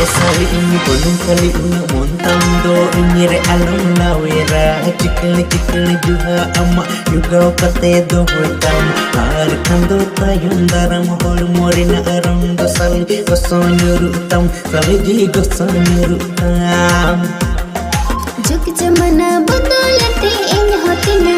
Sari ini belum kali una montang do ini re alung lawera cikle juga ama juga kate do hotam har kando tayun daram hol morina aram do sali gosonyurutam sali ji gosonyurutam जुग जमाना बदलते इन होती न